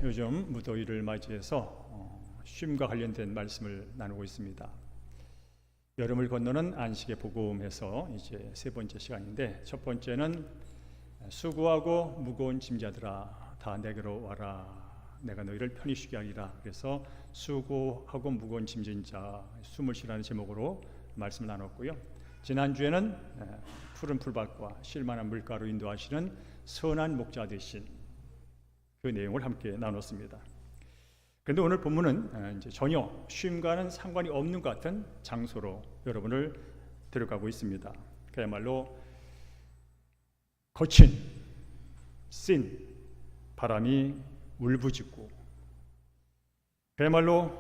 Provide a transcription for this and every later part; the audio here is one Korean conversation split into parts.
요즘 무더위를 맞이해서 쉼과 관련된 말씀을 나누고 있습니다. 여름을 건너는 안식의 복음에서 이제 세 번째 시간인데, 첫 번째는 수고하고 무거운 짐자들아 다 내게로 와라, 내가 너희를 편히 쉬게 하리라. 그래서 수고하고 무거운 짐진 자 숨을 쉬라는 제목으로 말씀을 나눴고요. 지난주에는 푸른 풀밭과 쉴만한 물가로 인도하시는 선한 목자 되신 그 내용을 함께 나눴습니다. 그런데 오늘 본문은 이제 전혀 쉼과는 상관이 없는 것 같은 장소로 여러분을 데려가고 있습니다. 그야말로 거친 쓴 바람이 울부짖고, 그야말로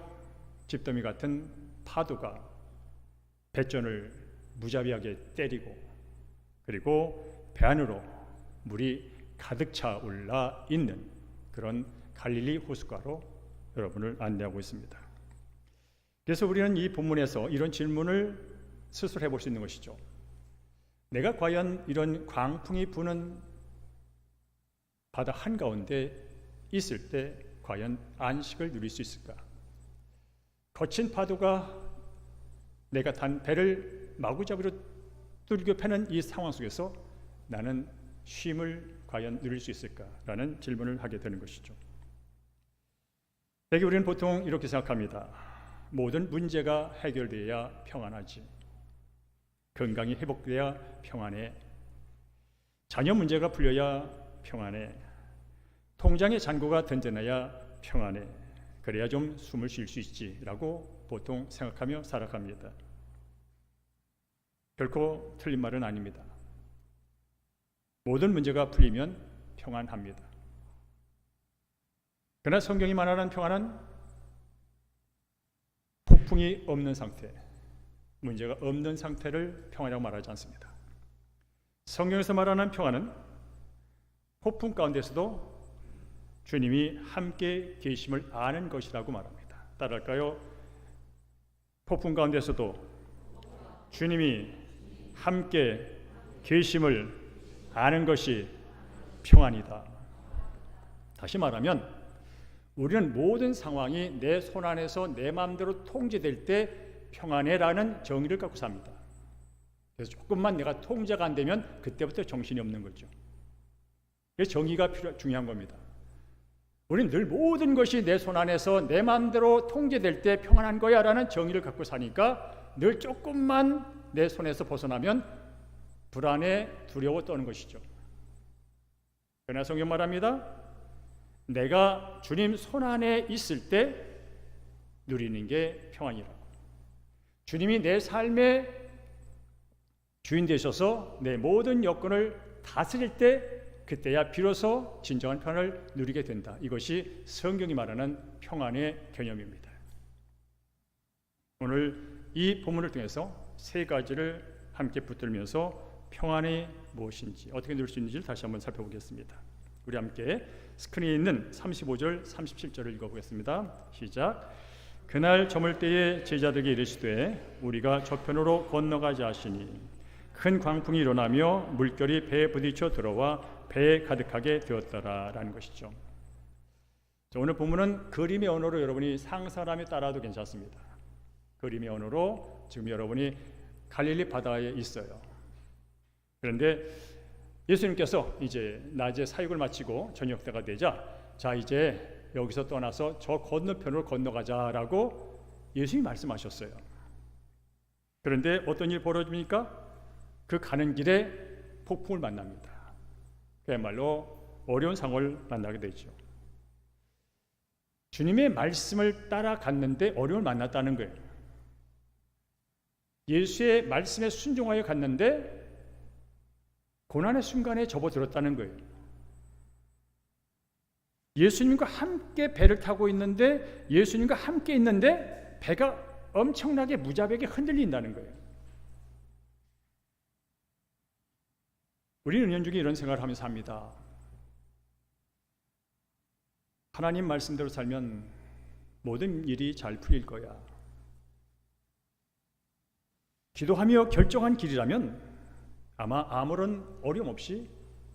집더미 같은 파도가 배전을 무자비하게 때리고, 그리고 배 안으로 물이 가득 차 올라 있는 그런 갈릴리 호숫가로 여러분을 안내하고 있습니다. 그래서 우리는 이 본문에서 이런 질문을 스스로 해볼 수 있는 것이죠. 내가 과연 이런 광풍이 부는 바다 한가운데 있을 때 과연 안식을 누릴 수 있을까? 거친 파도가 내가 단 배를 마구잡이로 뚫고 패는 이 상황 속에서 나는 쉼을 과연 누릴 수 있을까라는 질문을 하게 되는 것이죠. 대개 우리는 보통 이렇게 생각합니다. 모든 문제가 해결되어야 평안하지, 건강이 회복돼야 평안해, 자녀 문제가 풀려야 평안해, 통장의 잔고가 든든해야 평안해, 그래야 좀 숨을 쉴 수 있지라고 보통 생각하며 살아갑니다. 결코 틀린 말은 아닙니다. 모든 문제가 풀리면 평안합니다. 그러나 성경이 말하는 평안은 폭풍이 없는 상태, 문제가 없는 상태를 평안이라고 말하지 않습니다. 성경에서 말하는 평안은 폭풍 가운데서도 주님이 함께 계심을 아는 것이라고 말합니다. 따라할까요? 폭풍 가운데서도 주님이 함께 계심을 아는 것이 평안이다. 다시 말하면 우리는 모든 상황이 내 손 안에서 내 마음대로 통제될 때 평안해라는 정의를 갖고 삽니다. 그래서 조금만 내가 통제가 안 되면 그때부터 정신이 없는 거죠. 그래서 정의가 중요한 겁니다. 우리는 늘 모든 것이 내 손 안에서 내 마음대로 통제될 때 평안한 거야 라는 정의를 갖고 사니까 늘 조금만 내 손에서 벗어나면 불안해, 두려워 떠는 것이죠. 그러나 성경 말합니다. 내가 주님 손 안에 있을 때 누리는 게 평안이라고. 주님이 내 삶의 주인 되셔서 내 모든 여건을 다스릴 때 그때야 비로소 진정한 평안을 누리게 된다. 이것이 성경이 말하는 평안의 개념입니다. 오늘 이 본문을 통해서 세 가지를 함께 붙들면서 평안이 무엇인지, 어떻게 누릴 수 있는지를 다시 한번 살펴보겠습니다. 우리 함께 스크린에 있는 35절, 37절을 읽어보겠습니다. 시작. 그날 저물 때에 제자들에게 이르시되 우리가 저편으로 건너가자 하시니 큰 광풍이 일어나며 물결이 배에 부딪혀 들어와 배에 가득하게 되었더라 라는 것이죠. 자, 오늘 본문은 그림의 언어로 여러분이 상상하며 따라도 괜찮습니다. 그림의 언어로 지금 여러분이 갈릴리 바다에 있어요. 그런데 예수님께서 이제 낮에 사역을 마치고 저녁 때가 되자, 자 이제 여기서 떠나서 저 건너편으로 건너가자라고 예수님이 말씀하셨어요. 그런데 어떤 일이 벌어집니까? 그 가는 길에 폭풍을 만납니다. 그야말로 어려운 상황을 만나게 되죠. 주님의 말씀을 따라갔는데 어려움을 만났다는 거예요. 예수의 말씀에 순종하여 갔는데 고난의 순간에 접어들었다는 거예요. 예수님과 함께 배를 타고 있는데, 예수님과 함께 있는데 배가 엄청나게 무자비하게 흔들린다는 거예요. 우리는 은연중에 이런 생각을 하면서 삽니다. 하나님 말씀대로 살면 모든 일이 잘 풀릴 거야. 기도하며 결정한 길이라면 아마 아무런 어려움 없이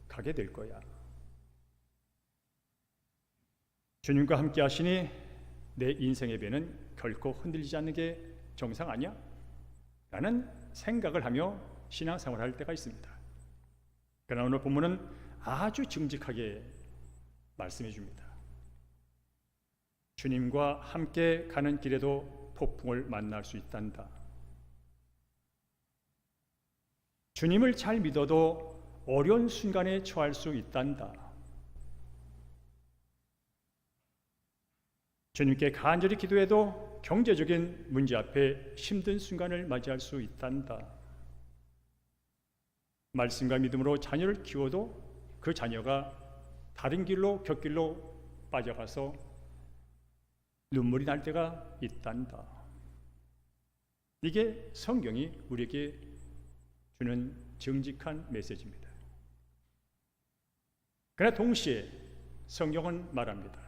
가게 될 거야. 주님과 함께 하시니 내 인생의 배는 결코 흔들리지 않는 게 정상 아니야? 라는 생각을 하며 신앙생활을 할 때가 있습니다. 그러나 오늘 본문은 아주 정직하게 말씀해 줍니다. 주님과 함께 가는 길에도 폭풍을 만날 수 있단다. 주님을 잘 믿어도 어려운 순간에 처할 수 있단다. 주님께 간절히 기도해도 경제적인 문제 앞에 힘든 순간을 맞이할 수 있단다. 말씀과 믿음으로 자녀를 키워도 그 자녀가 다른 길로 곁길로 빠져가서 눈물이 날 때가 있단다. 이게 성경이 우리에게 주는 정직한 메시지입니다. 그러나 동시에 성경은 말합니다.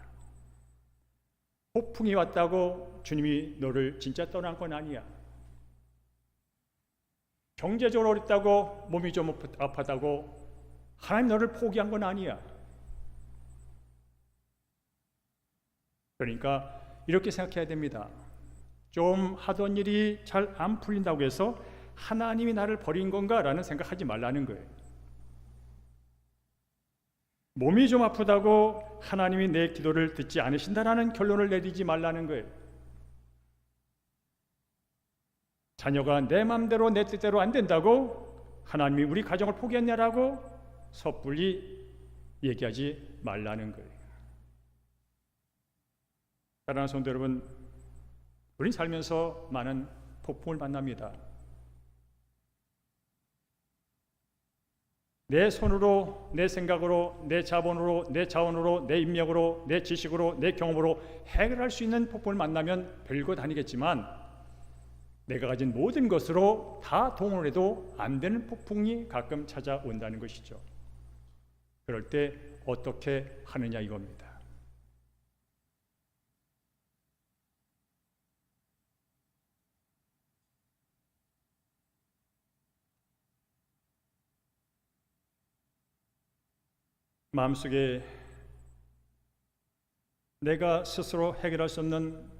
폭풍이 왔다고 주님이 너를 진짜 떠난 건 아니야. 경제적으로 어렵다고 몸이 좀 아프다고 하나님 너를 포기한 건 아니야. 그러니까 이렇게 생각해야 됩니다. 좀 하던 일이 잘 안 풀린다고 해서 하나님이 나를 버린 건가? 라는 생각하지 말라는 거예요. 몸이 좀 아프다고 하나님이 내 기도를 듣지 않으신다라는 결론을 내리지 말라는 거예요. 자녀가 내 마음대로 내 뜻대로 안 된다고 하나님이 우리 가정을 포기했냐라고 섣불리 얘기하지 말라는 거예요. 사랑하는 성도 여러분, 우린 살면서 많은 폭풍을 만납니다. 내 손으로, 내 생각으로, 내 자본으로, 내 자원으로, 내 인맥으로, 내 지식으로, 내 경험으로 해결할 수 있는 폭풍을 만나면 별것 아니겠지만 내가 가진 모든 것으로 다 동원해도 안 되는 폭풍이 가끔 찾아온다는 것이죠. 그럴 때 어떻게 하느냐 이겁니다. 마음속에 내가 스스로 해결할 수 없는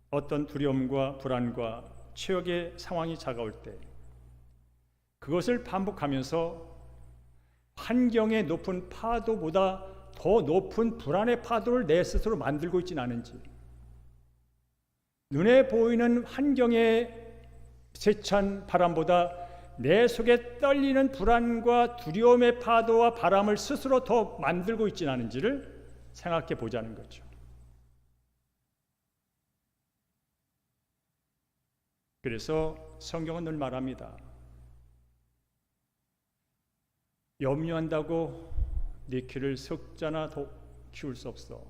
어떤 두려움과 불안과 최악의 상황이 다가올 때 그것을 반복하면서 환경의 높은 파도보다 더 높은 불안의 파도를 내 스스로 만들고 있지는 않은지, 눈에 보이는 환경의 세찬 바람보다 내 속에 떨리는 불안과 두려움의 파도와 바람을 스스로 더 만들고 있지는 않은지를 생각해 보자는 거죠. 그래서 성경은 늘 말합니다. 염려한다고 네 키를 석자나 더 키울 수 없어.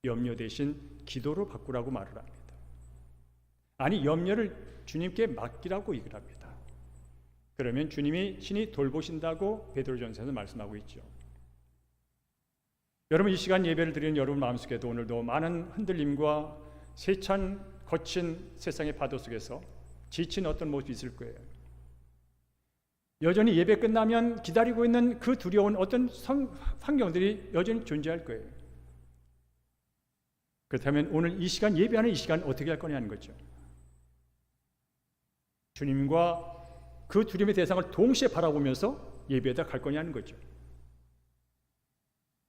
염려 대신 기도로 바꾸라고 말을 합니다. 아니, 염려를 주님께 맡기라고 얘기를 합니다. 그러면 주님이 친히 돌보신다고 베드로전서에서 말씀하고 있죠. 여러분, 이 시간 예배를 드리는 여러분 마음속에도 오늘도 많은 흔들림과 세찬 거친 세상의 파도 속에서 지친 어떤 모습이 있을 거예요. 여전히 예배 끝나면 기다리고 있는 그 두려운 어떤 환경들이 여전히 존재할 거예요. 그렇다면 오늘 이 시간, 예배하는 이 시간 어떻게 할 거냐는 거죠. 주님과 그 두려움의 대상을 동시에 바라보면서 예배에다 갈 거냐는 거죠.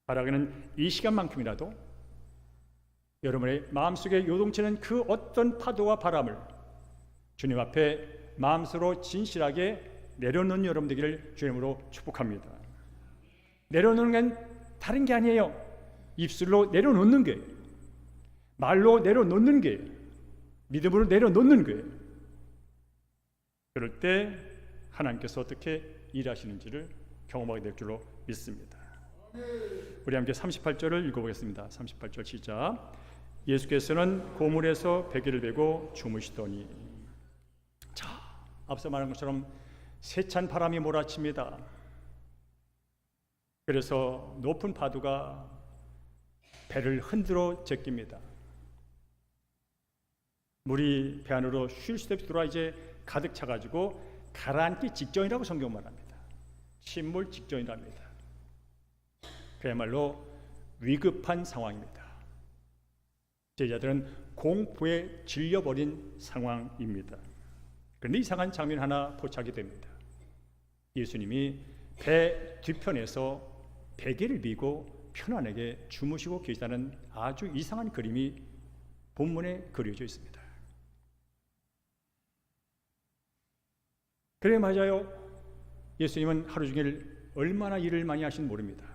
바라기는 이 시간만큼이라도 여러분의 마음속에 요동치는 그 어떤 파도와 바람을 주님 앞에 마음으로 진실하게 내려놓는 여러분 되기를 주님으로 축복합니다. 내려놓는 건 다른 게 아니에요. 입술로 내려놓는 게, 말로 내려놓는 게, 믿음으로 내려놓는 거예요. 그럴 때 하나님께서 어떻게 일하시는지를 경험하게 될 줄로 믿습니다. 우리 함께 38절을 읽어보겠습니다. 38절 시작. 예수께서는 고물에서 베개를 베고 주무시더니. 자, 앞서 말한 것처럼 세찬 바람이 몰아칩니다. 그래서 높은 파도가 배를 흔들어 제낍니다. 물이 배 안으로 쉴 수 없이 들어와 이제 가득 차가지고 가라앉기 직전이라고 성경 말합니다. 침몰 직전이랍니다. 그야말로 위급한 상황입니다. 제자들은 공포에 질려버린 상황입니다. 그런데 이상한 장면 하나 포착이 됩니다. 예수님이 배 뒤편에서 베개를 비고 편안하게 주무시고 계시다는 아주 이상한 그림이 본문에 그려져 있습니다. 그래, 맞아요. 예수님은 하루 종일 얼마나 일을 많이 하신지 모릅니다.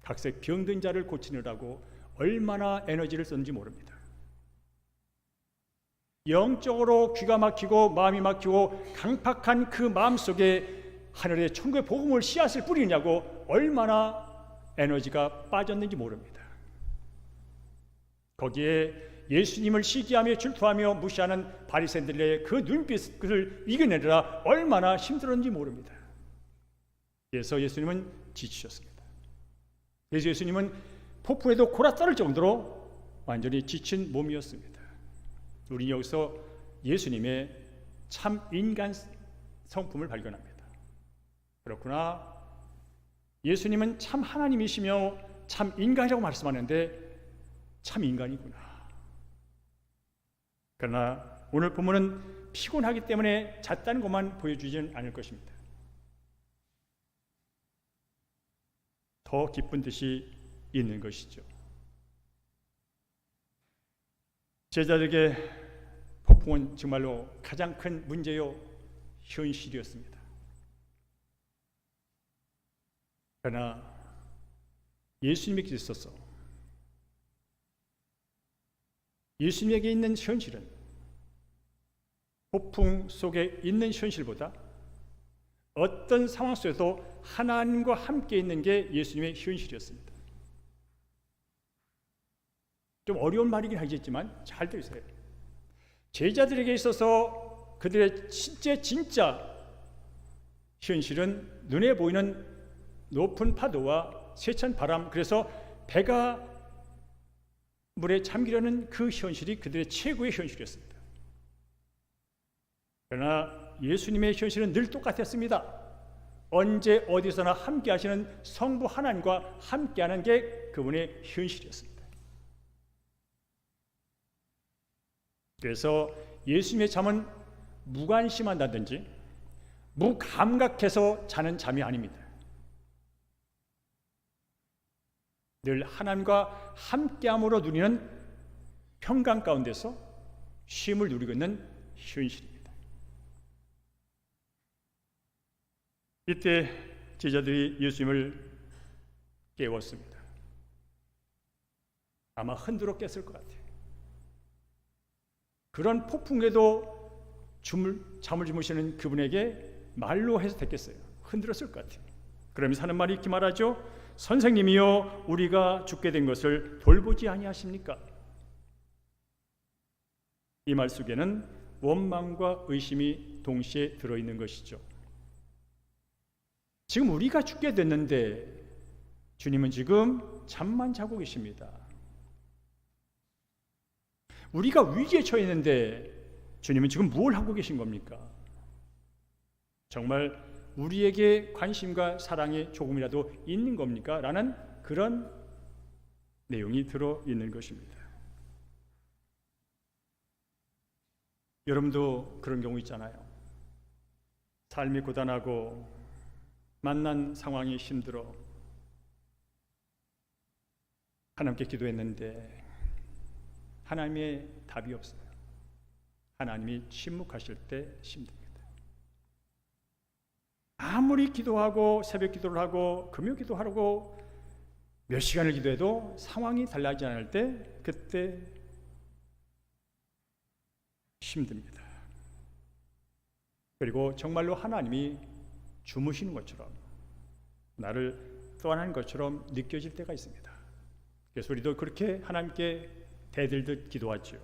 각색 병든 자를 고치느라고 얼마나 에너지를 썼는지 모릅니다. 영적으로 귀가 막히고 마음이 막히고 강팍한 그 마음속에 하늘의 천국의 복음을 씨앗을 뿌리냐고 얼마나 에너지가 빠졌는지 모릅니다. 거기에 예수님을 시기하며 질투하며 무시하는 바리새인들의 그 눈빛을 이겨내느라 얼마나 힘들었는지 모릅니다. 그래서 예수님은 지치셨습니다. 그래서 예수님은 폭풍에도 골아떨 정도로 완전히 지친 몸이었습니다. 우리 여기서 예수님의 참 인간 성품을 발견합니다. 그렇구나, 예수님은 참 하나님이시며 참 인간이라고 말씀하는데 참 인간이구나. 그러나 오늘 본문은 피곤하기 때문에 잤다는 것만 보여주지는 않을 것입니다. 더 깊은 뜻이 있는 것이죠. 제자들에게 폭풍은 정말로 가장 큰 문제요, 현실이었습니다. 그러나 예수님에게 있어서 예수님에게 있는 현실은 폭풍 속에 있는 현실보다 어떤 상황 속에도 하나님과 함께 있는 게 예수님의 현실이었습니다. 좀 어려운 말이긴 하겠지만 잘 들으세요. 제자들에게 있어서 그들의 진짜 현실은 눈에 보이는 높은 파도와 세찬 바람, 그래서 배가 물에 잠기려는 그 현실이 그들의 최고의 현실이었습니다. 그러나 예수님의 현실은 늘 똑같았습니다. 언제 어디서나 함께 하시는 성부 하나님과 함께하는 게 그분의 현실이었습니다. 그래서 예수님의 잠은 무관심한다든지 무감각해서 자는 잠이 아닙니다. 늘 하나님과 함께함으로 누리는 평강 가운데서 쉼을 누리고 있는 현실입니다. 이때 제자들이 예수님을 깨웠습니다. 아마 흔들어 깼을 것 같아요. 그런 폭풍에도 잠을 주무시는 그분에게 말로 해서 됐겠어요. 흔들었을 것 같아요. 그러면서 하는 말이 이렇게 말하죠. 선생님이여, 우리가 죽게 된 것을 돌보지 아니하십니까? 이 말 속에는 원망과 의심이 동시에 들어있는 것이죠. 지금 우리가 죽게 됐는데 주님은 지금 잠만 자고 계십니다. 우리가 위기에 처해 있는데 주님은 지금 뭘 하고 계신 겁니까? 정말 우리에게 관심과 사랑이 조금이라도 있는 겁니까? 라는 그런 내용이 들어있는 것입니다. 여러분도 그런 경우 있잖아요. 삶이 고단하고 만난 상황이 힘들어 하나님께 기도했는데 하나님의 답이 없어요. 하나님이 침묵하실 때 힘듭니다. 아무리 기도하고 새벽 기도를 하고 금요 기도하고 몇 시간을 기도해도 상황이 달라지지 않을 때 그때 힘듭니다. 그리고 정말로 하나님이 주무시는 것처럼 나를 떠나는 것처럼 느껴질 때가 있습니다. 그래서 우리도 그렇게 하나님께 대들듯 기도하죠.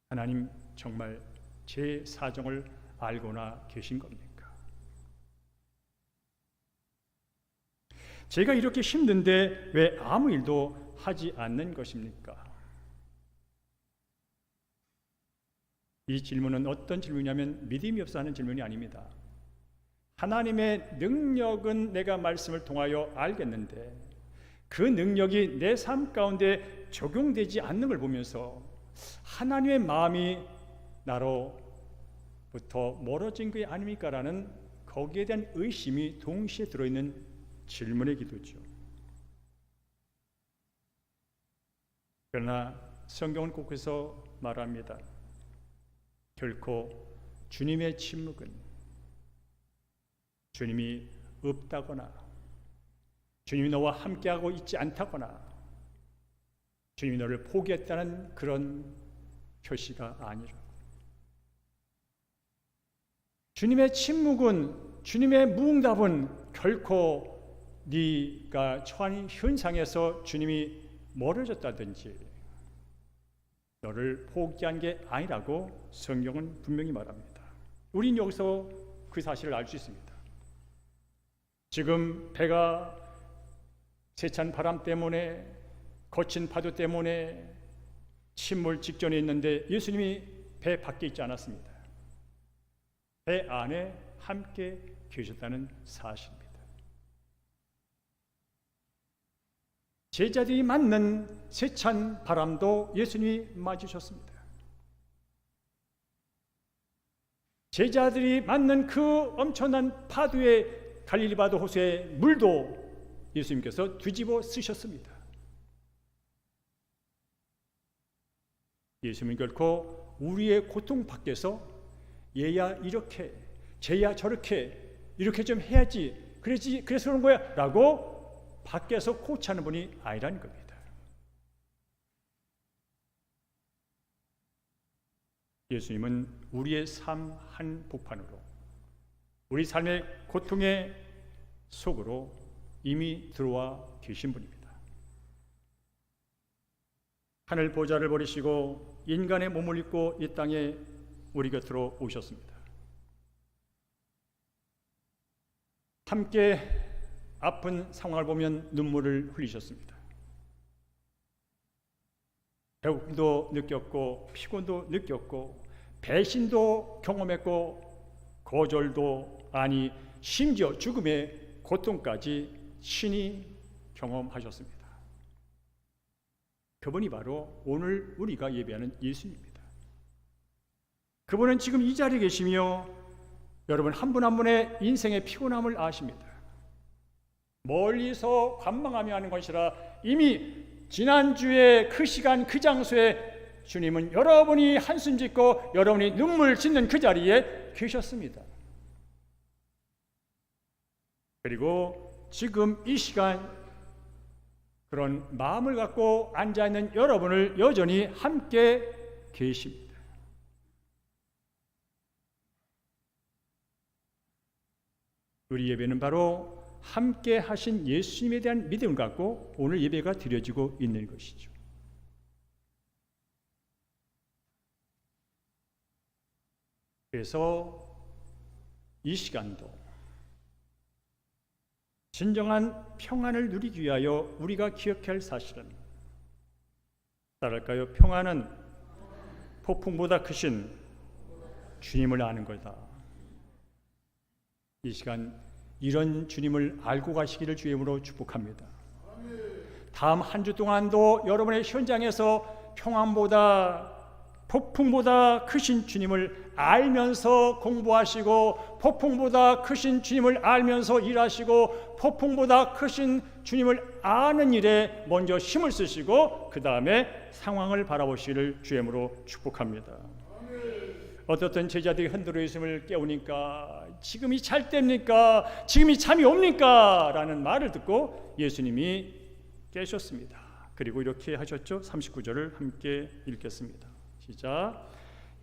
하나님, 정말 제 사정을 알고나 계신 겁니까? 제가 이렇게 힘든데 왜 아무 일도 하지 않는 것입니까? 이 질문은 어떤 질문이냐면 믿음이 없어 하는 질문이 아닙니다. 하나님의 능력은 내가 말씀을 통하여 알겠는데 그 능력이 내 삶 가운데 적용되지 않는 걸 보면서 하나님의 마음이 나로부터 멀어진 게 아닙니까? 라는 거기에 대한 의심이 동시에 들어있는 질문의 기도죠. 그러나 성경은 곳곳에서 말합니다. 결코 주님의 침묵은 주님이 없다거나 주님이 너와 함께하고 있지 않다거나 주님이 너를 포기했다는 그런 표시가 아니라 주님의 침묵은, 주님의 무응답은 결코 네가 처한 현상에서 주님이 멀어졌다든지 너를 포기한 게 아니라고 성경은 분명히 말합니다. 우리는 여기서 그 사실을 알 수 있습니다. 지금 배가 세찬 바람 때문에, 거친 파도 때문에 침몰 직전에 있는데 예수님이 배 밖에 있지 않았습니다. 배 안에 함께 계셨다는 사실입니다. 제자들이 맞는 세찬 바람도 예수님이 맞으셨습니다. 제자들이 맞는 그 엄청난 파도의 갈릴리 바다 호수의 물도 예수님께서 뒤집어 쓰셨습니다. 예수님은 결코 우리의 고통 밖에서 얘야 이렇게, 쟤야 저렇게, 이렇게 좀 해야지, 그래서 그런 거야 라고 밖에서 코치하는 분이 아니라는 겁니다. 예수님은 우리의 삶 한복판으로, 우리 삶의 고통의 속으로 이미 들어와 계신 분입니다. 하늘 보좌를 버리시고 인간의 몸을 입고 이 땅에 우리 곁으로 오셨습니다. 함께 아픈 상황을 보면 눈물을 흘리셨습니다. 배고픔도 느꼈고 피곤도 느꼈고 배신도 경험했고 거절도, 아니 심지어 죽음의 고통까지 신이 경험하셨습니다. 그분이 바로 오늘 우리가 예배하는 예수님입니다. 그분은 지금 이 자리에 계시며 여러분 한 분 한 분의 인생의 피곤함을 아십니다. 멀리서 관망하며 하는 것이라 이미 지난주에 그 시간 그 장소에 주님은 여러분이 한숨 짓고 여러분이 눈물 짓는 그 자리에 계셨습니다. 그리고 지금 이 시간 그런 마음을 갖고 앉아있는 여러분을 여전히 함께 계십니다. 우리 예배는 바로 함께 하신 예수님에 대한 믿음을 갖고 오늘 예배가 드려지고 있는 것이죠. 그래서 이 시간도 진정한 평안을 누리기 위하여 우리가 기억해야 할 사실은 따랄까요? 평안은 폭풍보다 크신 주님을 아는 거다. 이 시간 이런 주님을 알고 가시기를 주의 이름으로 축복합니다. 다음 한 주 동안도 여러분의 현장에서 평안보다 폭풍보다 크신 주님을 알면서 공부하시고 폭풍보다 크신 주님을 알면서 일하시고 폭풍보다 크신 주님을 아는 일에 먼저 힘을 쓰시고 그 다음에 상황을 바라보시기를 주의 이름으로 축복합니다. 어떻든 제자들이 흔들어 있음을 깨우니까 지금이 잘 때입니까? 지금이 잠이 옵니까? 라는 말을 듣고 예수님이 깨셨습니다. 그리고 이렇게 하셨죠. 39절을 함께 읽겠습니다. 시작.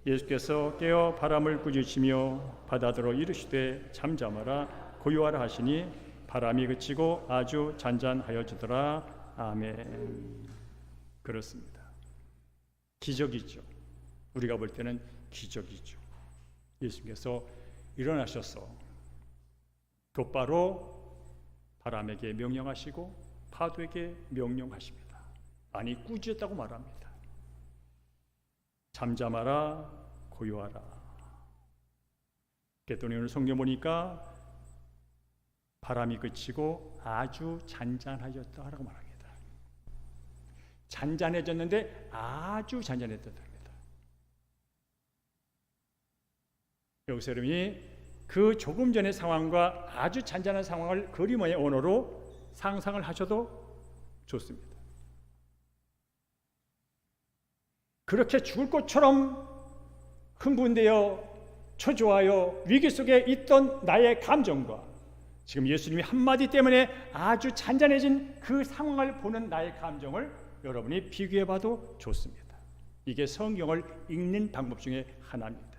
예수께서 깨어 바람을 꾸짖으시며 바다더러 이르시되 잠잠하라 고요하라 하시니 바람이 그치고 아주 잔잔하여지더라. 아멘. 그렇습니다. 기적이죠. 우리가 볼 때는 기적이죠. 예수님께서 일어나셔서 곧바로 바람에게 명령하시고 파도에게 명령하십니다. 아니 꾸짖었다고 말합니다. 잠잠하라 고요하라. 그랬더니 오늘 성경 보니까 바람이 그치고 아주 잔잔하였다라고 말합니다. 잔잔해졌는데 아주 잔잔했답니다. 여기서 여러분이 그 조금 전의 상황과 아주 잔잔한 상황을 그림의 언어로 상상을 하셔도 좋습니다. 그렇게 죽을 것처럼 흥분되어 초조하여 위기 속에 있던 나의 감정과 지금 예수님이 한마디 때문에 아주 잔잔해진 그 상황을 보는 나의 감정을 여러분이 비교해 봐도 좋습니다. 이게 성경을 읽는 방법 중에 하나입니다.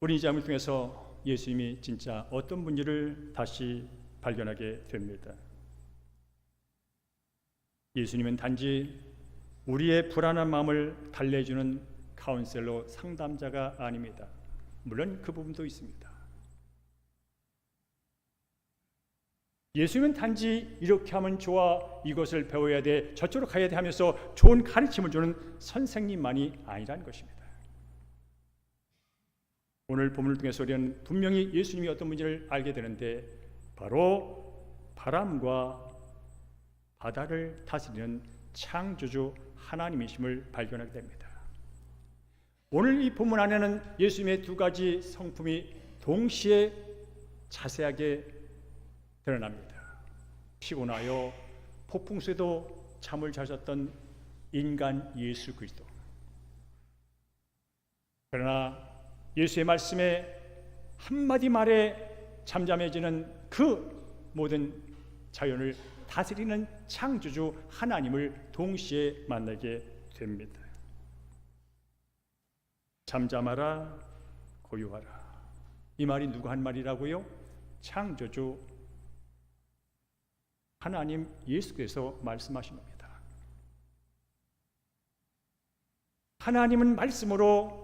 우리 이 장면을 통해서 예수님이 진짜 어떤 분인지를 다시 발견하게 됩니다. 예수님은 단지 우리의 불안한 마음을 달래주는 카운셀러, 상담자가 아닙니다. 물론 그 부분도 있습니다. 예수님은 단지 이렇게 하면 좋아, 이것을 배워야 돼, 저쪽으로 가야 돼 하면서 좋은 가르침을 주는 선생님만이 아니라는 것입니다. 오늘 본문을 통해서 우리는 분명히 예수님이 어떤 분인지를 알게 되는데 바로 바람과 바다를 다스리는 창조주 하나님이심을 발견하게 됩니다. 오늘 이 본문 안에는 예수님의 두 가지 성품이 동시에 자세하게 드러납니다. 피곤하여 폭풍 속에도 잠을 자셨던 인간 예수 그리스도. 그러나 예수의 말씀에 한마디 말에 잠잠해지는 그 모든 자연을 다스리는 창조주 하나님을 동시에 만나게 됩니다. 잠잠하라, 고요하라. 이 말이 누가 한 말이라고요? 창조주 하나님 예수께서 말씀하신 겁니다. 하나님은 말씀으로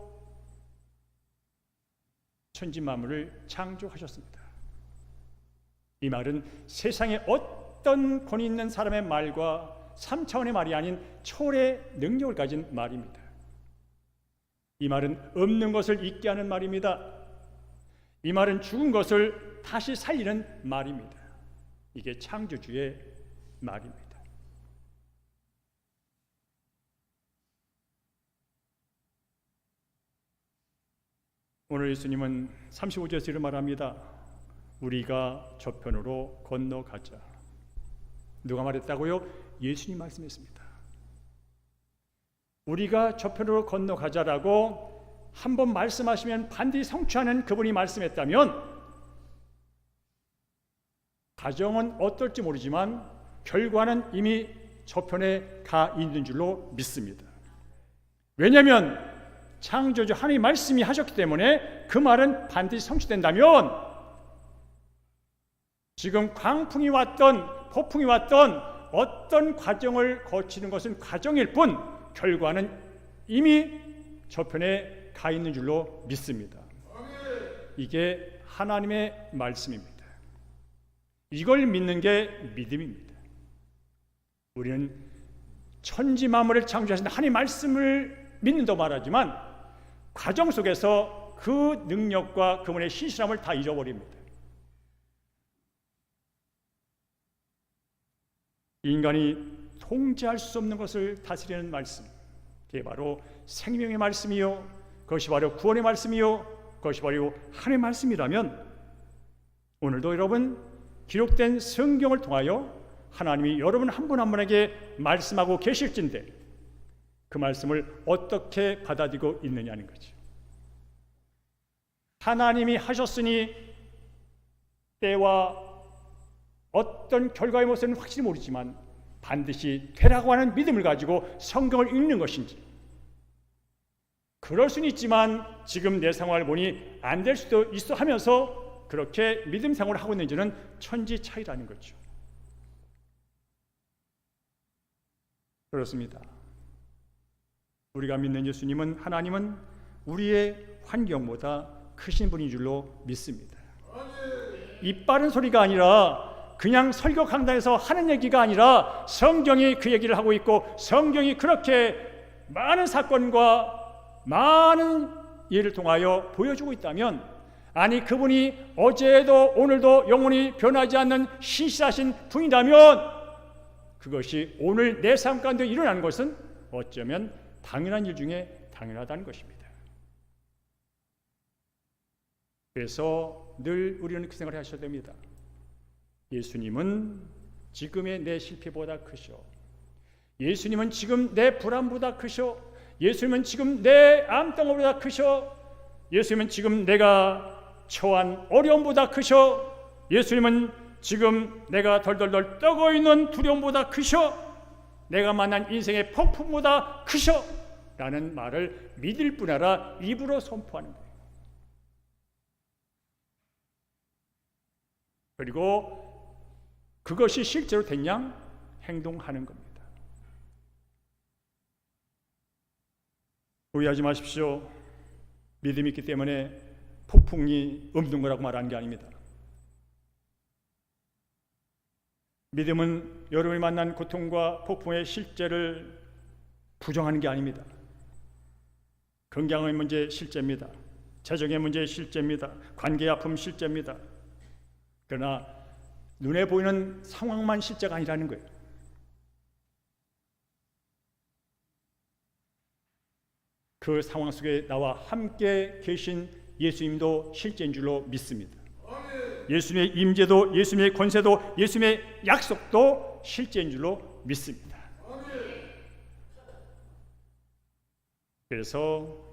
천지 만물을 창조하셨습니다. 이 말은 세상에 어떤 권위 있는 사람의 말과 3차원의 말이 아닌 초월의 능력을 가진 말입니다. 이 말은 없는 것을 있게 하는 말입니다. 이 말은 죽은 것을 다시 살리는 말입니다. 이게 창조주의 말입니다. 오늘 예수님은 35절에서 이렇게 말합니다. 우리가 저편으로 건너가자. 누가 말했다고요? 예수님 말씀했습니다. 우리가 저편으로 건너가자라고 한번 말씀하시면 반드시 성취하는 그분이 말씀했다면 가정은 어떨지 모르지만 결과는 이미 저편에 가 있는 줄로 믿습니다. 왜냐하면 창조주 하나님 말씀이 하셨기 때문에 그 말은 반드시 성취된다면 지금 광풍이 왔던 폭풍이 왔던 어떤 과정을 거치는 것은 과정일 뿐 결과는 이미 저편에 가 있는 줄로 믿습니다. 이게 하나님의 말씀입니다. 이걸 믿는 게 믿음입니다. 우리는 천지 만물을 창조하신 하나님 말씀을 믿는다고 말하지만 과정 속에서 그 능력과 그분의 신실함을 다 잃어버립니다. 인간이 통제할 수 없는 것을 다스리는 말씀, 그게 바로 생명의 말씀이요, 그것이 바로 구원의 말씀이요, 그것이 바로 하나님의 말씀이라면 오늘도 여러분 기록된 성경을 통하여 하나님이 여러분 한 분 한 분에게 말씀하고 계실진데 그 말씀을 어떻게 받아들이고 있느냐는 거죠. 하나님이 하셨으니 때와 어떤 결과의 모습은 확실히 모르지만 반드시 되라고 하는 믿음을 가지고 성경을 읽는 것인지, 그럴 수는 있지만 지금 내 상황을 보니 안 될 수도 있어 하면서 그렇게 믿음 생활을 하고 있는지는 천지 차이라는 거죠. 그렇습니다. 우리가 믿는 예수님은, 하나님은 우리의 환경보다 크신 분인 줄로 믿습니다. 입 바른 소리가 아니라 그냥 설교 강단에서 하는 얘기가 아니라 성경이 그 얘기를 하고 있고 성경이 그렇게 많은 사건과 많은 예를 통하여 보여주고 있다면 아니 그분이 어제도 오늘도 영원히 변하지 않는 신실하신 분이라면 그것이 오늘 내 삶 가운데 일어나는 것은 어쩌면 당연한 일 중에 당연하다는 것입니다. 그래서 늘 우리는 그 생각을 하셔야 됩니다. 예수님은 지금의 내 실패보다 크셔. 예수님은 지금 내 불안보다 크셔. 예수님은 지금 내 암덩어리보다 크셔. 예수님은 지금 내가 처한 어려움보다 크셔. 예수님은 지금 내가 덜덜덜 떠고 있는 두려움보다 크셔. 내가 만난 인생의 폭풍보다 크셔. 라는 말을 믿을 뿐 아니라 입으로 선포하는 거예요. 그리고 그것이 실제로 된 양 행동하는 겁니다. 오해하지 마십시오. 믿음이 있기 때문에 폭풍이 없는 거라고 말하는 게 아닙니다. 믿음은 여러분이 만난 고통과 폭풍의 실제를 부정하는 게 아닙니다. 건강의 문제 실제입니다. 재정의 문제 실제입니다. 관계의 아픔 실제입니다. 그러나 눈에 보이는 상황만 실제가 아니라는 거예요. 그 상황 속에 나와 함께 계신 예수님도 실제인 줄로 믿습니다. 예수님의 임재도, 예수님의 권세도, 예수님의 약속도 실제인 줄로 믿습니다. 그래서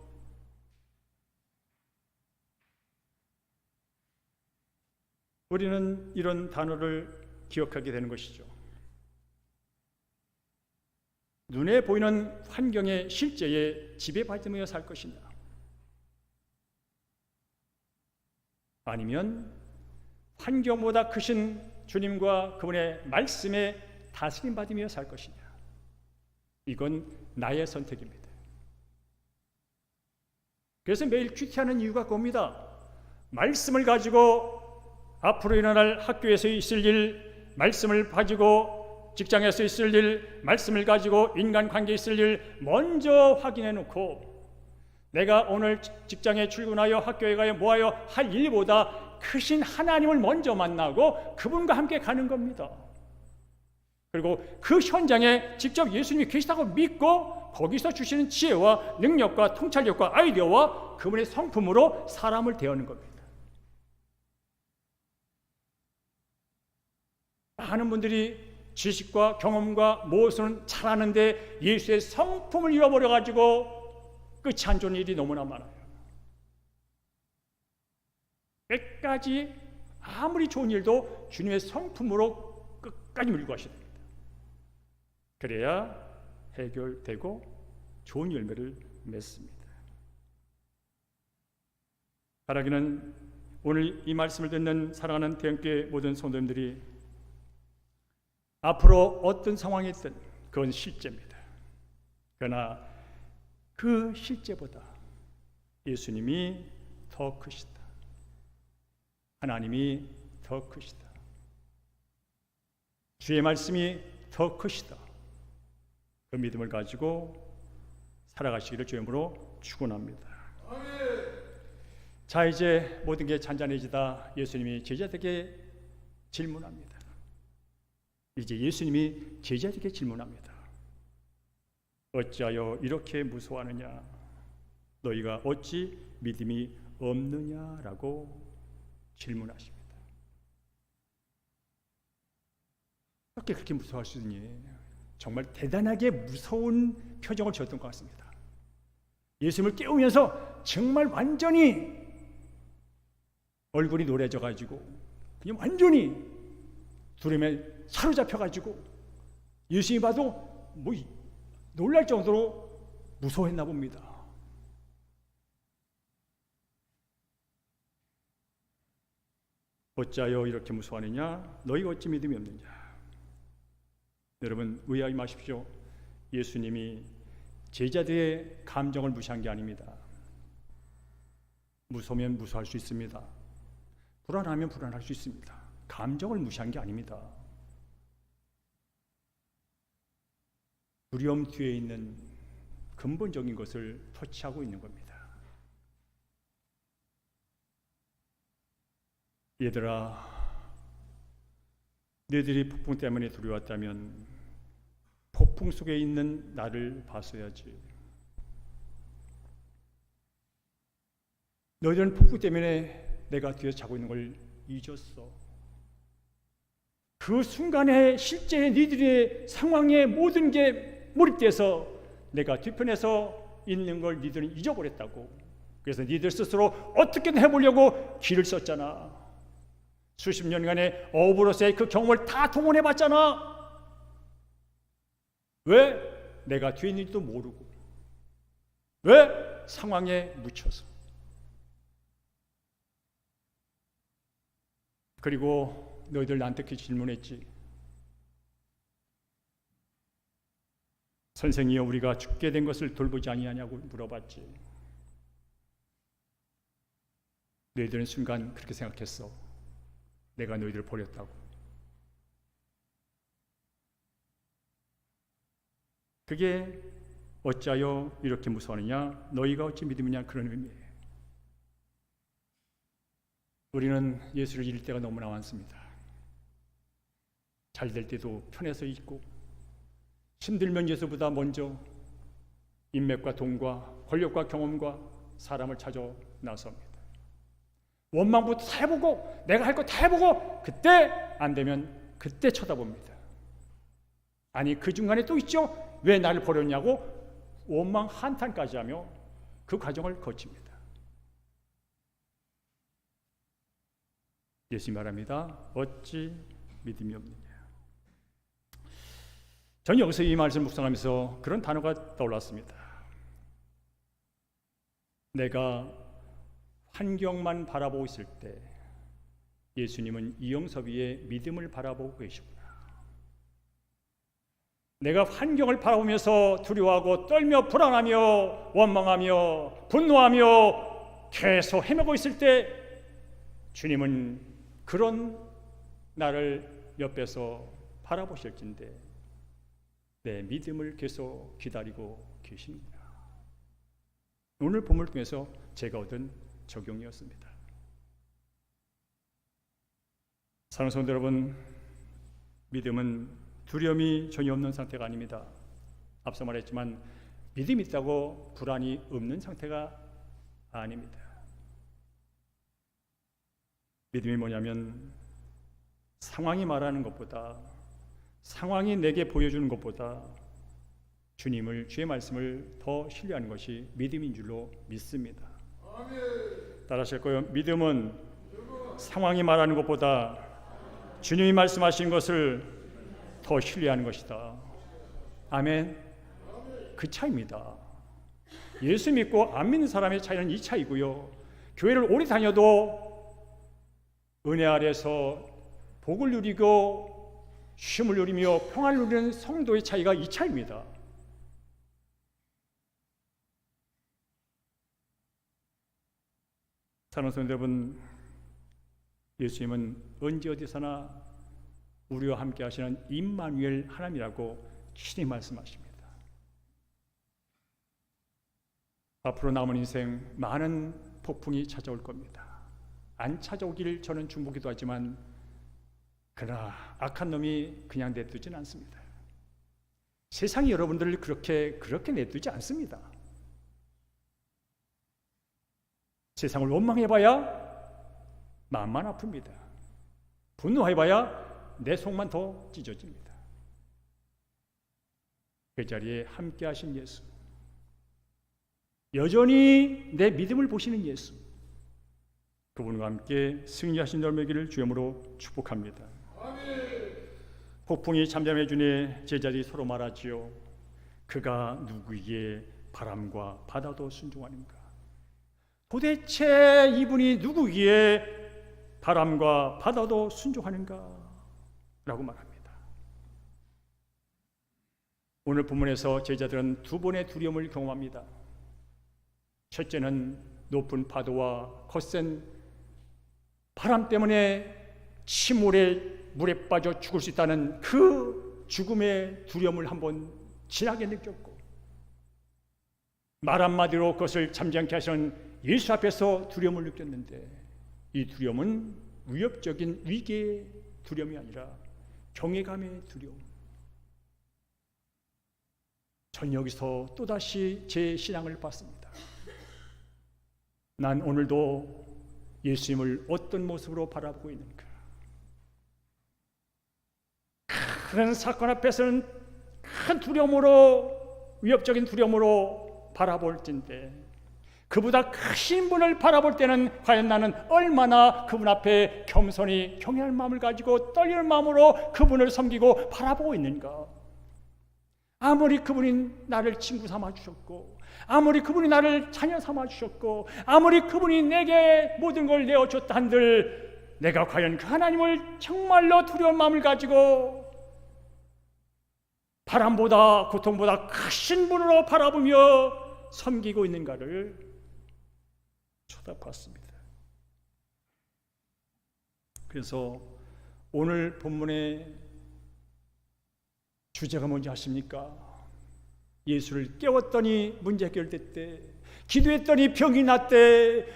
우리는 이런 단어를 기억하게 되는 것이죠. 눈에 보이는 환경의 실제에 지배받으며 살 것이냐, 아니면 환경보다 크신 주님과 그분의 말씀에 다스림 받으며 살 것이냐, 이건 나의 선택입니다. 그래서 매일 큐티하는 이유가 그겁니다. 말씀을 가지고 앞으로 일어날 학교에서 있을 일, 말씀을 가지고 직장에서 있을 일, 말씀을 가지고 인간관계에 있을 일 먼저 확인해 놓고 내가 오늘 직장에 출근하여 학교에 가여 모아여 할 일보다 크신 하나님을 먼저 만나고 그분과 함께 가는 겁니다. 그리고 그 현장에 직접 예수님이 계시다고 믿고 거기서 주시는 지혜와 능력과 통찰력과 아이디어와 그분의 성품으로 사람을 대하는 겁니다. 많은 분들이 지식과 경험과 무엇은 잘하는데 예수의 성품을 잃어버려가지고 끝이 안 좋은 일이 너무나 많아요. 끝까지 아무리 좋은 일도 주님의 성품으로 끝까지 밀고 가셔야 됩니다. 그래야 해결되고 좋은 열매를 맺습니다. 바라기는 오늘 이 말씀을 듣는 사랑하는 대형교회 모든 성도님들이 앞으로 어떤 상황이 있든 그건 실제입니다. 그러나 그 실제보다 예수님이 더 크시다. 하나님이 더 크시다. 주의 말씀이 더 크시다. 그 믿음을 가지고 살아가시기를 주님으로 축원합니다. 자, 이제 모든 게 잔잔해지다 예수님이 제자들에게 질문합니다. 이제 예수님이 제자들에게 질문합니다. 어찌하여 이렇게 무서워하느냐? 너희가 어찌 믿음이 없느냐라고 질문하십니다. 어떻게 그렇게 무서워할 수 있니? 정말 대단하게 무서운 표정을 지었던 것 같습니다. 예수님을 깨우면서 정말 완전히 얼굴이 노래져가지고 그냥 완전히 두려움에 사로잡혀가지고 예수님이 봐도 뭐 놀랄 정도로 무서워했나 봅니다. 어찌하여 이렇게 무서워하느냐? 너희가 어찌 믿음이 없느냐? 여러분 의아하지 마십시오. 예수님이 제자들의 감정을 무시한 게 아닙니다. 무서우면 무서워할 수 있습니다. 불안하면 불안할 수 있습니다. 감정을 무시한 게 아닙니다. 두려움 뒤에 있는 근본적인 것을 터치하고 있는 겁니다. 얘들아, 너희들이 폭풍 때문에 두려웠다면 폭풍 속에 있는 나를 봤어야지. 너희들은 폭풍 때문에 내가 뒤에서 자고 있는 걸 잊었어. 그 순간에 실제 너희들의 상황에 모든 게 몰입돼서 내가 뒤편에서 있는 걸 너희들은 잊어버렸다고. 그래서 너희들 스스로 어떻게든 해보려고 길을 썼잖아. 수십 년간의 어부로서의 그 경험을 다 동원해봤잖아. 왜? 내가 뒤에 있는지도 모르고. 왜? 상황에 묻혀서. 그리고 너희들 나한테 그 질문했지. 선생이여, 우리가 죽게 된 것을 돌보지 아니하냐고 물어봤지. 너희들은 순간 그렇게 생각했어. 내가 너희들을 버렸다고. 그게 어찌하여 이렇게 무서워하느냐? 너희가 어찌 믿으느냐? 그런 의미예요. 우리는 예수를 잃을 때가 너무나 많습니다. 잘 될 때도 편해서 있고, 힘들면 예수보다 먼저 인맥과 돈과 권력과 경험과 사람을 찾아 나섭니다. 원망부터 다 해보고, 내가 할 거 다 해보고, 그때 안 되면 그때 쳐다봅니다. 아니, 그 중간에 또 있죠. 왜 나를 버렸냐고 원망 한탄까지 하며 그 과정을 거칩니다. 예수님 말합니다. 어찌 믿음이 없느냐. 저는 여기서 이 말씀을 묵상하면서 그런 단어가 떠올랐습니다. 내가 환경만 바라보고 있을 때 예수님은 이영섭 위에 믿음을 바라보고 계시구나. 내가 환경을 바라보면서 두려워하고 떨며 불안하며 원망하며 분노하며 계속 헤매고 있을 때 주님은 그런 나를 옆에서 바라보실진데 내 믿음을 계속 기다리고 계십니다. 오늘 본문을 통해서 제가 얻은 적용이었습니다. 사랑하는 성도 여러분, 믿음은 두려움이 전혀 없는 상태가 아닙니다. 앞서 말했지만 믿음이 있다고 불안이 없는 상태가 아닙니다. 믿음이 뭐냐면 상황이 말하는 것보다, 상황이 내게 보여주는 것보다 주님을, 주의 말씀을 더 신뢰하는 것이 믿음인 줄로 믿습니다. 따라하실 거예요. 믿음은 상황이 말하는 것보다 주님이 말씀하신 것을 더 신뢰하는 것이다. 아멘. 그 차이입니다. 예수 믿고 안 믿는 사람의 차이는 이 차이고요. 교회를 오래 다녀도 은혜 아래서 복을 누리고 쉼을 누리며 평안을 누리는 성도의 차이가 이 차이입니다. 사랑하는 성도 여러분, 예수님은 언제 어디서나 우리와 함께 하시는 임마누엘 하나님이라고 친히 말씀하십니다. 앞으로 남은 인생 많은 폭풍이 찾아올 겁니다. 안 찾아오길 저는 중보기도 하지만 그러나 악한 놈이 그냥 내두진 않습니다. 세상이 여러분들을 그렇게 내두지 않습니다. 세상을 원망해봐야 마음만 아픕니다. 분노해봐야 내 속만 더 찢어집니다. 그 자리에 함께 하신 예수, 여전히 내 믿음을 보시는 예수, 그분과 함께 승리하신 여러분에게를 주님으로 축복합니다. 폭풍이 잠잠해 주니 제자들이 서로 말하지요. 그가 누구에게 바람과 바다도 순종하는가? 도대체 이분이 누구기에 바람과 바다도 순종하는가? 라고 말합니다. 오늘 본문에서 제자들은 두 번의 두려움을 경험합니다. 첫째는 높은 파도와 거센 바람 때문에 침울에 물에 빠져 죽을 수 있다는 그 죽음의 두려움을 한번 진하게 느꼈고, 말 한마디로 그것을 잠잠케 하시는 예수 앞에서 두려움을 느꼈는데, 이 두려움은 위협적인 위기의 두려움이 아니라 경외감의 두려움. 전 여기서 또다시 제 신앙을 봤습니다. 난 오늘도 예수님을 어떤 모습으로 바라보고 있는가? 큰 사건 앞에서는 큰 두려움으로, 위협적인 두려움으로 바라볼진데 그보다 크신 분을 바라볼 때는 과연 나는 얼마나 그분 앞에 겸손히 경외할 마음을 가지고 떨리는 마음으로 그분을 섬기고 바라보고 있는가? 아무리 그분이 나를 친구 삼아 주셨고, 아무리 그분이 나를 자녀 삼아 주셨고, 아무리 그분이 내게 모든 걸 내어줬다 한들 내가 과연 그 하나님을 정말로 두려운 마음을 가지고 바람보다 고통보다 크신 분으로 바라보며 섬기고 있는가를 쳐다봤습니다. 그래서 오늘 본문의 주제가 뭔지 아십니까? 예수를 깨웠더니 문제 해결됐대, 기도했더니 병이 났대,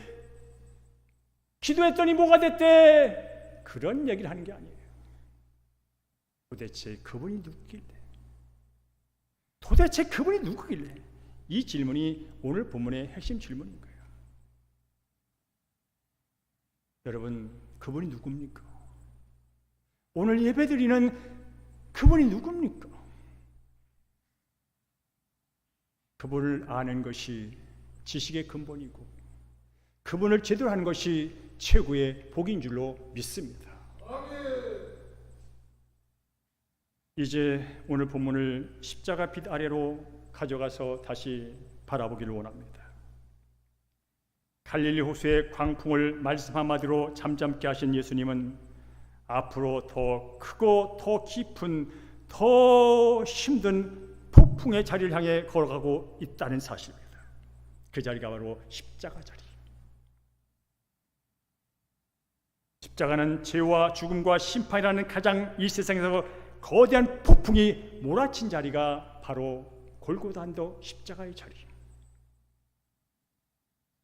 기도했더니 뭐가 됐대, 그런 얘기를 하는 게 아니에요. 도대체 그분이 누구길래? 도대체 그분이 누구길래? 이 질문이 오늘 본문의 핵심 질문인 거예요. 여러분, 그분이 누굽니까? 오늘 예배드리는 그분이 누굽니까? 그분을 아는 것이 지식의 근본이고 그분을 제대로 하는 것이 최고의 복인 줄로 믿습니다. 이제 오늘 본문을 십자가 빛 아래로 가져가서 다시 바라보기를 원합니다. 갈릴리 호수의 광풍을 말씀 한마디로 잠잠케 하신 예수님은 앞으로 더 크고 더 깊은 더 힘든 폭풍의 자리를 향해 걸어가고 있다는 사실입니다. 그 자리가 바로 십자가 자리. 십자가는 죄와 죽음과 심판이라는 가장 이 세상에서 거대한 폭풍이 몰아친 자리가 바로 골고다 언덕 십자가의 자리.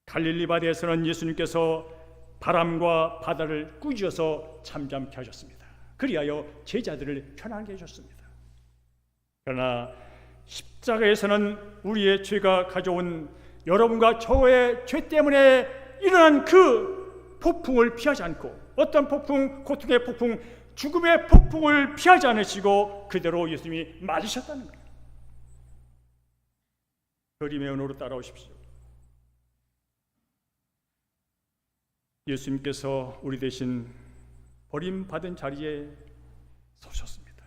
갈릴리 바다에서는 예수님께서 바람과 바다를 꾸짖어서 잠잠케 하셨습니다. 그리하여 제자들을 편안하게 해주셨습니다. 그러나 십자가에서는 우리의 죄가 가져온 여러분과 저의 죄 때문에 일어난 그 폭풍을 피하지 않고, 어떤 폭풍, 고통의 폭풍, 죽음의 폭풍을 피하지 않으시고 그대로 예수님이 맞으셨다는 거예요. 그림의 언어로 따라오십시오. 예수님께서 우리 대신 버림받은 자리에 서셨습니다.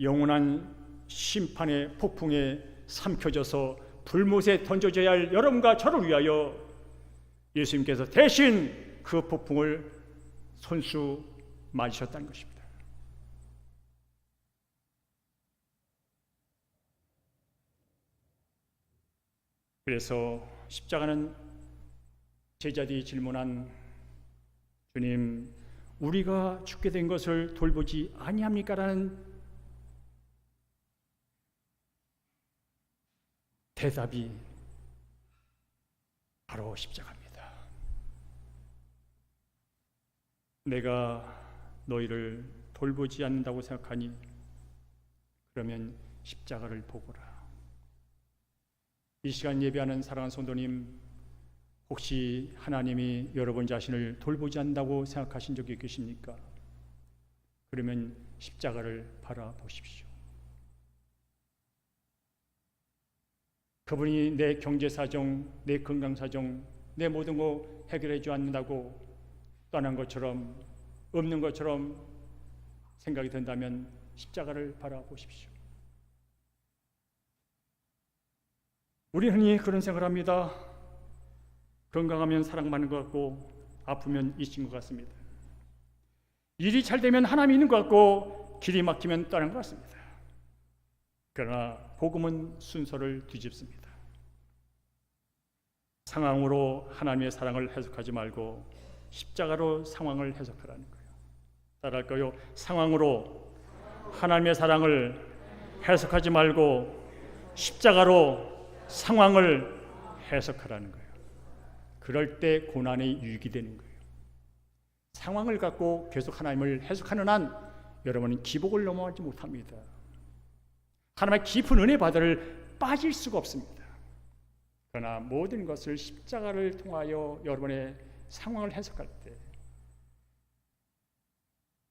영원한 심판의 폭풍에 삼켜져서 불못에 던져져야 할 여러분과 저를 위하여 예수님께서 대신 그 폭풍을 손수 맞으셨다는 것입니다. 그래서 십자가는 제자들이 질문한 주님, 우리가 죽게 된 것을 돌보지 아니합니까? 라는 대답이 바로 십자가입니다. 내가 너희를 돌보지 않는다고 생각하니 그러면 십자가를 보거라. 이 시간 예배하는 사랑하는 성도님, 혹시 하나님이 여러분 자신을 돌보지 않는다고 생각하신 적이 계십니까? 그러면 십자가를 바라보십시오. 그분이 내 경제사정, 내 건강사정, 내 모든 거 해결해 주 않는다고 떠난 것처럼, 없는 것처럼 생각이 든다면 십자가를 바라보십시오. 우리 흔히 그런 생각을 합니다. 건강하면 사랑받는 것 같고 아프면 잊힌 것 같습니다. 일이 잘 되면 하나님이 있는 것 같고 길이 막히면 떠난 것 같습니다. 그러나 복음은 순서를 뒤집습니다. 상황으로 하나님의 사랑을 해석하지 말고 십자가로 상황을 해석하라는 거예요. 따라할까요? 상황으로 하나님의 사랑을 해석하지 말고 십자가로 상황을 해석하라는 거예요. 그럴 때 고난의 유익이 되는 거예요. 상황을 갖고 계속 하나님을 해석하는 한 여러분은 기복을 넘어가지 못합니다. 하나님의 깊은 은혜 바다를 빠질 수가 없습니다. 그러나 모든 것을 십자가를 통하여 여러분의 상황을 해석할 때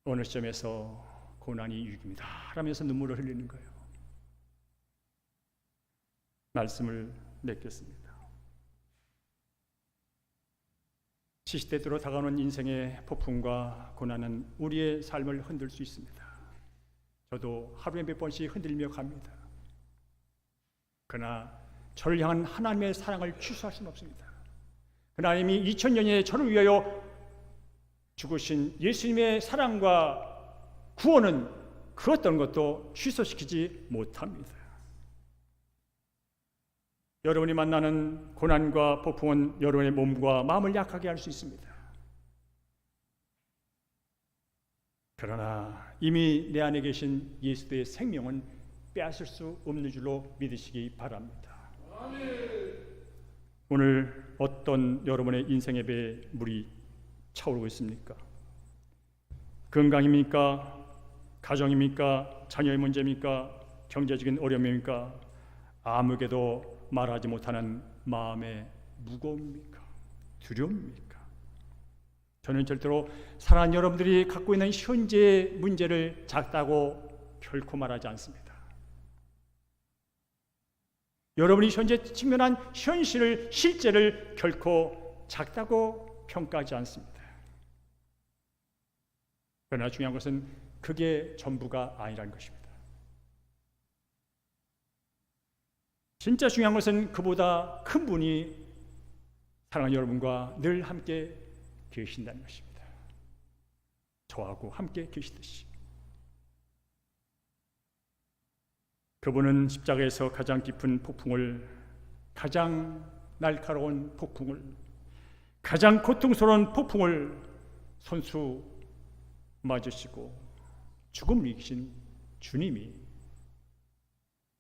어느 시점에서 고난이 유익입니다 하면서 눈물을 흘리는 거예요. 말씀을 맺겠습니다. 시시때때로 다가오는 인생의 폭풍과 고난은 우리의 삶을 흔들 수 있습니다. 저도 하루에 몇 번씩 흔들며 갑니다. 그러나 저를 향한 하나님의 사랑을 취소할 수는 없습니다. 하나님이 2000년에 저를 위하여 죽으신 예수님의 사랑과 구원은 그 어떤 것도 취소시키지 못합니다. 여러분이 만나는 고난과 폭풍은 여러분의 몸과 마음을 약하게 할 수 있습니다. 그러나 이미 내 안에 계신 예수의 생명은 빼앗을 수 없는 줄로 믿으시기 바랍니다. 오늘 어떤 여러분의 인생의 배에 물이 차오르고 있습니까? 건강입니까? 가정입니까? 자녀의 문제입니까? 경제적인 어려움입니까? 아무에게도 말하지 못하는 마음의 무거움입니까? 두려움입니까? 저는 절대로 사랑하는 여러분들이 갖고 있는 현재의 문제를 작다고 결코 말하지 않습니다. 여러분이 현재 직면한 현실을, 실제를 결코 작다고 평가하지 않습니다. 그러나 중요한 것은 그게 전부가 아니라는 것입니다. 진짜 중요한 것은 그보다 큰 분이 사랑하는 여러분과 늘 함께 계신다는 것입니다. 저하고 함께 계시듯이. 그분은 십자가에서 가장 깊은 폭풍을, 가장 날카로운 폭풍을, 가장 고통스러운 폭풍을 손수 맞으시고 죽음을 이기신 주님이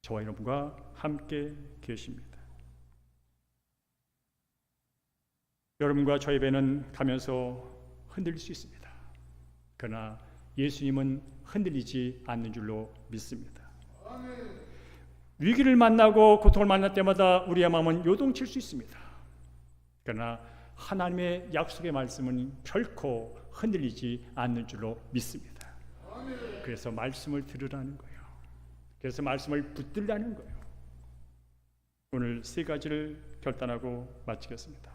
저와 여러분과 함께 계십니다. 여러분과 저의 배는 가면서 흔들릴 수 있습니다. 그러나 예수님은 흔들리지 않는 줄로 믿습니다. 위기를 만나고 고통을 만날 때마다 우리의 마음은 요동칠 수 있습니다. 그러나 하나님의 약속의 말씀은 결코 흔들리지 않는 줄로 믿습니다. 그래서 말씀을 들으라는 거예요. 그래서 말씀을 붙들라는 거예요. 오늘 세 가지를 결단하고 마치겠습니다.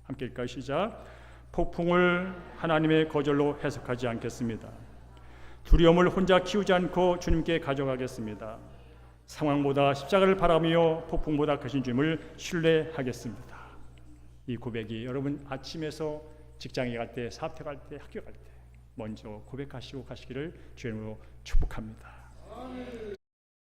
함께 읽을까요? 시작. 폭풍을 하나님의 거절로 해석하지 않겠습니다. 두려움을 혼자 키우지 않고 주님께 가져가겠습니다. 상황보다 십자가를 바라며 폭풍보다 크신 주님을 신뢰하겠습니다. 이 고백이 여러분 아침에서 직장에 갈 때, 사업회 갈 때, 학교 갈 때 먼저 고백하시고 가시기를 주님으로 축복합니다.